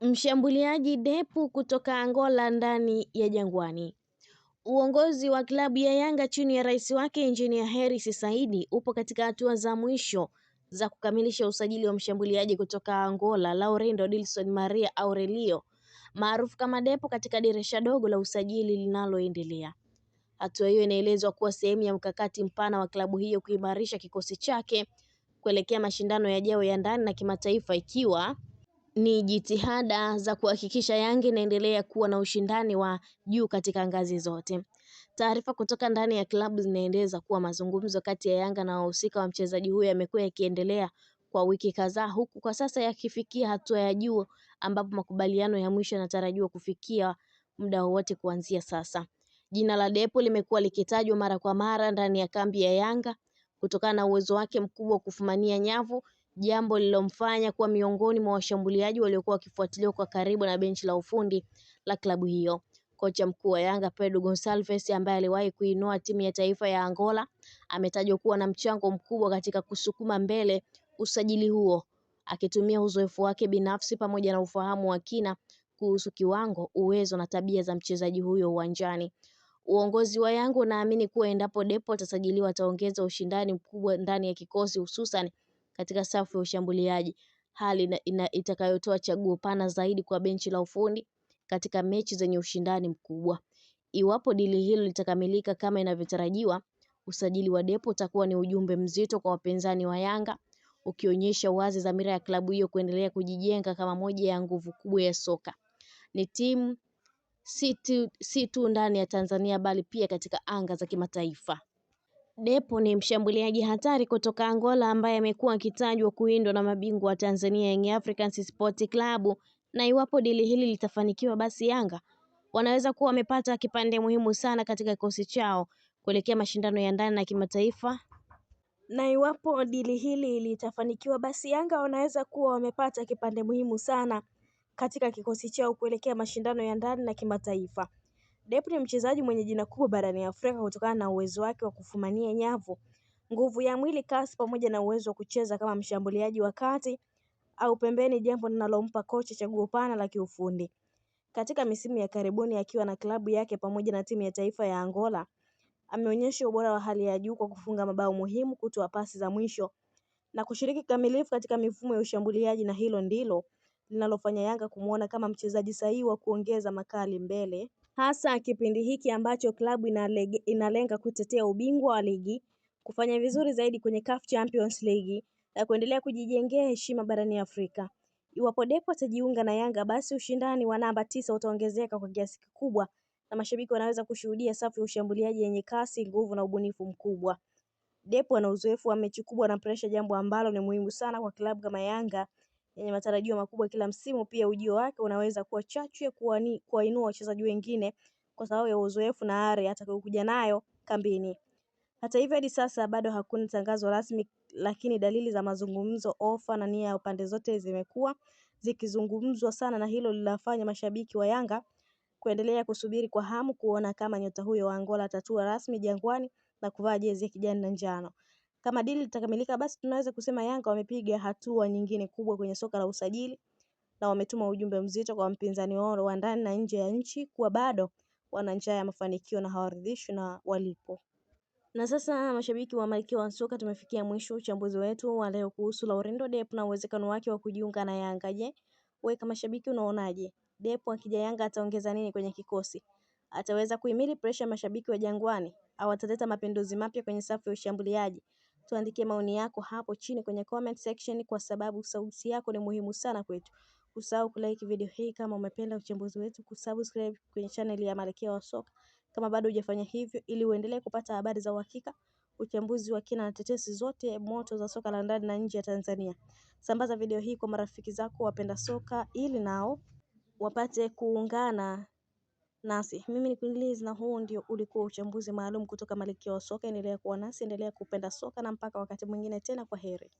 Mshambuliaji Depu kutoka Angola ndani ya Jangwani. Uongozi wa klabu ya Yanga chini ya rais wake Engineer Hersi Said upo katika hatua za mwisho za kukamilisha usajili wa mshambuliaji kutoka Angola Laurindo Dilson Maria Aurelio maarufu kama Depu katika dirisha dogo la usajili linaloendelea. Hatua hiyo inaelezwa kuwa sehemu ya mkakati mpana wa klabu hiyo kuimarisha kikosi chake kuelekea mashindano yajayo ya ndani na kimataifa, ikiwa ni jitihada za kuhakikisha Yanga inaendelea kuwa na ushindani wa juu katika ngazi zote. Taarifa kutoka ndani ya klabu zinaeleza kuwa mazungumzo kati ya Yanga na wahusika wa mchezaji huyo yamekuwa yakiendelea kwa wiki kadhaa, huku kwa sasa yakifikia hatua ya juu ambapo makubaliano ya mwisho yanatarajiwa kufikia muda wowote kuanzia sasa. Jina la Depu limekuwa likitajwa mara kwa mara ndani ya kambi ya Yanga kutokana na uwezo wake mkubwa wa kufumania nyavu, jambo lilomfanya kuwa miongoni mwa washambuliaji waliokuwa wakifuatiliwa kwa karibu na benchi la ufundi la klabu hiyo. Kocha mkuu wa Yanga Pedro Gonçalves, ambaye aliwahi kuinua timu ya taifa ya Angola, ametajwa kuwa na mchango mkubwa katika kusukuma mbele usajili huo, akitumia uzoefu wake binafsi pamoja na ufahamu wa kina kuhusu kiwango, uwezo na tabia za mchezaji huyo uwanjani. Uongozi wa Yanga unaamini kuwa endapo Depu atasajiliwa ataongeza ushindani mkubwa ndani ya kikosi, hususan katika safu ya ushambuliaji, hali itakayotoa chaguo pana zaidi kwa benchi la ufundi katika mechi zenye ushindani mkubwa. Iwapo dili hilo litakamilika kama inavyotarajiwa, usajili wa Depu utakuwa ni ujumbe mzito kwa wapinzani wa Yanga, ukionyesha wazi dhamira ya klabu hiyo kuendelea kujijenga kama moja ya nguvu kubwa ya soka. Ni timu si tu ndani ya Tanzania bali pia katika anga za kimataifa. Depu ni mshambuliaji hatari kutoka Angola ambaye amekuwa akitajwa kuindwa na mabingwa wa Tanzania Young Africans Sport Club, na iwapo dili hili litafanikiwa, basi Yanga wanaweza kuwa wamepata kipande muhimu sana katika kikosi chao kuelekea mashindano ya ndani na kimataifa. Depu ni mchezaji mwenye jina kubwa barani Afrika kutokana na uwezo wake wa kufumania nyavu, nguvu ya mwili, kasi pamoja na uwezo wa kucheza kama mshambuliaji wa kati au pembeni, jambo linalompa kocha chaguo pana la kiufundi. Katika misimu ya karibuni akiwa na klabu yake pamoja na timu ya taifa ya Angola, ameonyesha ubora wa hali ya juu kwa kufunga mabao muhimu, kutoa pasi za mwisho na kushiriki kamilifu katika mifumo ya ushambuliaji, na hilo ndilo linalofanya Yanga kumuona kama mchezaji sahihi wa kuongeza makali mbele, hasa kipindi hiki ambacho klabu inalenga kutetea ubingwa wa ligi, kufanya vizuri zaidi kwenye CAF Champions League na kuendelea kujijengea heshima barani Afrika. Iwapo Depu atajiunga na Yanga, basi ushindani wa namba 9 utaongezeka kwa kiasi kikubwa na mashabiki wanaweza kushuhudia safu ya ushambuliaji yenye kasi, nguvu na ubunifu mkubwa. Depu ana uzoefu wa mechi kubwa na pressure, jambo ambalo ni muhimu sana kwa klabu kama Yanga yenye matarajio makubwa kila msimu. Pia ujio wake unaweza kuwa chachu ya kuwainua wachezaji wengine kwa sababu ya uzoefu na ari atakayokuja nayo kambini. Hata hivyo, hadi sasa bado hakuna tangazo rasmi, lakini dalili za mazungumzo, ofa na nia ya pande zote zimekuwa zikizungumzwa sana, na hilo linafanya mashabiki wa Yanga kuendelea kusubiri kwa hamu kuona kama nyota huyo wa Angola atatua rasmi Jangwani na kuvaa jezi ya kijani na njano. Kama dili litakamilika, basi tunaweza kusema Yanga wamepiga hatua nyingine kubwa kwenye soka la usajili na wametuma ujumbe mzito kwa mpinzani wao wa ndani na nje ya nchi kuwa bado wana njaa ya mafanikio na hawaridhishwi na walipo. Na sasa mashabiki wa Malkia wa soka, tumefikia mwisho uchambuzi wetu wa leo kuhusu Laurindo Depu na uwezekano wake wa kujiunga na Yanga. Je, wewe kama shabiki unaonaje? Depu akija Yanga ataongeza nini kwenye kikosi? Ataweza kuhimili pressure mashabiki wa Jangwani au ataleta mapinduzi mapya kwenye safu ya ushambuliaji? Tuandikie maoni yako hapo chini kwenye comment section, kwa sababu sauti yako ni muhimu sana kwetu. Usahau kulike video hii kama umependa uchambuzi wetu, kusubscribe kwenye channel ya Malkia wa Soka kama bado hujafanya hivyo, ili uendelee kupata habari za uhakika, uchambuzi wa kina na tetesi zote moto za soka la ndani na nje ya Tanzania. Sambaza video hii kwa marafiki zako wapenda soka ili nao wapate kuungana nasi. Mimi ni Queen Liz na huu ndio ulikuwa uchambuzi maalum kutoka Malkia wa Soka. Endelea kuwa nasi, endelea kupenda soka, na mpaka wakati mwingine tena, kwa heri.